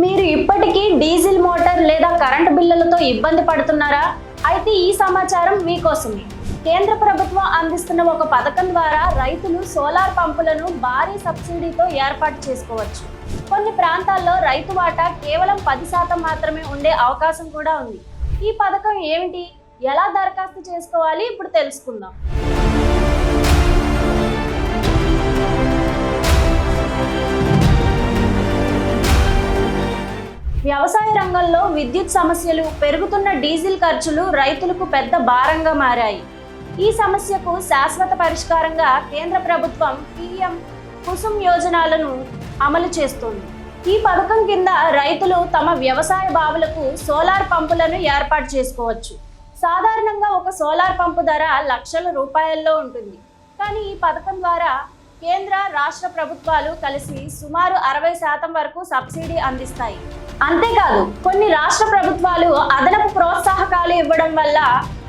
మీరు ఇప్పటికీ diesel motor లేదా కరెంటు బిల్లులతో ఇబ్బంది పడుతున్నారా? అయితే ఈ సమాచారం మీకోసమే. కేంద్ర ప్రభుత్వం అందిస్తున్న ఒక పథకం ద్వారా రైతులు సోలార్ పంపులను భారీ సబ్సిడీతో ఏర్పాటు చేసుకోవచ్చు. కొన్ని ప్రాంతాల్లో రైతు వాటా కేవలం 10% మాత్రమే ఉండే అవకాశం కూడా ఉంది. ఈ పథకం ఏమిటి, ఎలా దరఖాస్తు చేసుకోవాలి, ఇప్పుడు తెలుసుకుందాం. వ్యవసాయ రంగంలో విద్యుత్ సమస్యలు, పెరుగుతున్న డీజిల్ ఖర్చులు రైతులకు పెద్ద భారంగా మారాయి. ఈ సమస్యకు శాశ్వత పరిష్కారంగా కేంద్ర ప్రభుత్వం పీఎం కుసుమ్ యోజనలను అమలు చేస్తుంది. ఈ పథకం కింద రైతులు తమ వ్యవసాయ బావులకు సోలార్ పంపులను ఏర్పాటు చేసుకోవచ్చు. సాధారణంగా ఒక సోలార్ పంపు ధర లక్షల రూపాయల్లో ఉంటుంది. కానీ ఈ పథకం ద్వారా కేంద్ర, రాష్ట్ర ప్రభుత్వాలు కలిసి సుమారు 60% వరకు సబ్సిడీ అందిస్తాయి. అంతేకాదు, కొన్ని రాష్ట్ర ప్రభుత్వాలు అదనపు ప్రోత్సాహకాలు ఇవ్వడం వల్ల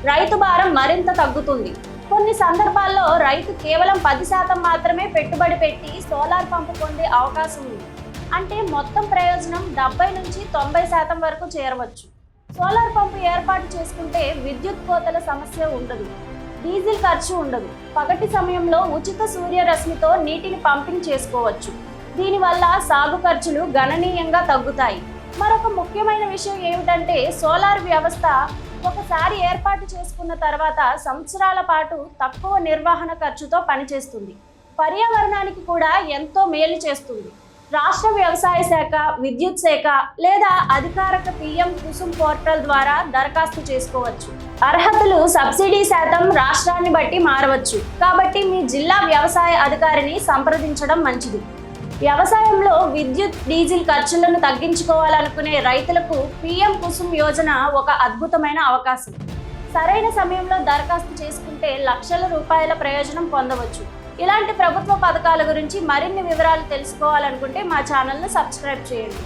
రైతు భారం మరింత తగ్గుతుంది. కొన్ని సందర్భాల్లో రైతు కేవలం 10% మాత్రమే పెట్టుబడి పెట్టి సోలార్ పంపు పొందే అవకాశం ఉంది. అంటే మొత్తం ప్రయోజనం 70 నుంచి 90% వరకు చేరవచ్చు. సోలార్ పంపు ఏర్పాటు చేసుకుంటే విద్యుత్ కోతల సమస్య ఉండదు, డీజిల్ ఖర్చు ఉండదు. పగటి సమయంలో ఉచిత సూర్యరశ్మితో నీటిని పంపింగ్ చేసుకోవచ్చు. దీనివల్ల సాగు ఖర్చులు గణనీయంగా తగ్గుతాయి. మరొక ముఖ్యమైన విషయం ఏమిటంటే, సోలార్ వ్యవస్థ ఒకసారి ఏర్పాటు చేసుకున్న తర్వాత సంవత్సరాల పాటు తక్కువ నిర్వహణ ఖర్చుతో పనిచేస్తుంది. పర్యావరణానికి కూడా ఎంతో మేలు చేస్తుంది. రాష్ట్ర వ్యవసాయ శాఖ, విద్యుత్ శాఖ లేదా అధికారిక పీఎం కుసుమ్ పోర్టల్ ద్వారా దరఖాస్తు చేసుకోవచ్చు. అర్హతలు, సబ్సిడీ శాతం రాష్ట్రాన్ని బట్టి మారవచ్చు. కాబట్టి మీ జిల్లా వ్యవసాయ అధికారిని సంప్రదించడం మంచిది. వ్యవసాయంలో విద్యుత్, డీజిల్ ఖర్చులను తగ్గించుకోవాలనుకునే రైతులకు పీఎం కుసుమ్ యోజన ఒక అద్భుతమైన అవకాశం. సరైన సమయంలో దరఖాస్తు చేసుకుంటే లక్షల రూపాయల ప్రయోజనం పొందవచ్చు. ఇలాంటి ప్రభుత్వ పథకాల గురించి మరిన్ని వివరాలు తెలుసుకోవాలనుకుంటే మా ఛానల్ను సబ్స్క్రైబ్ చేయండి.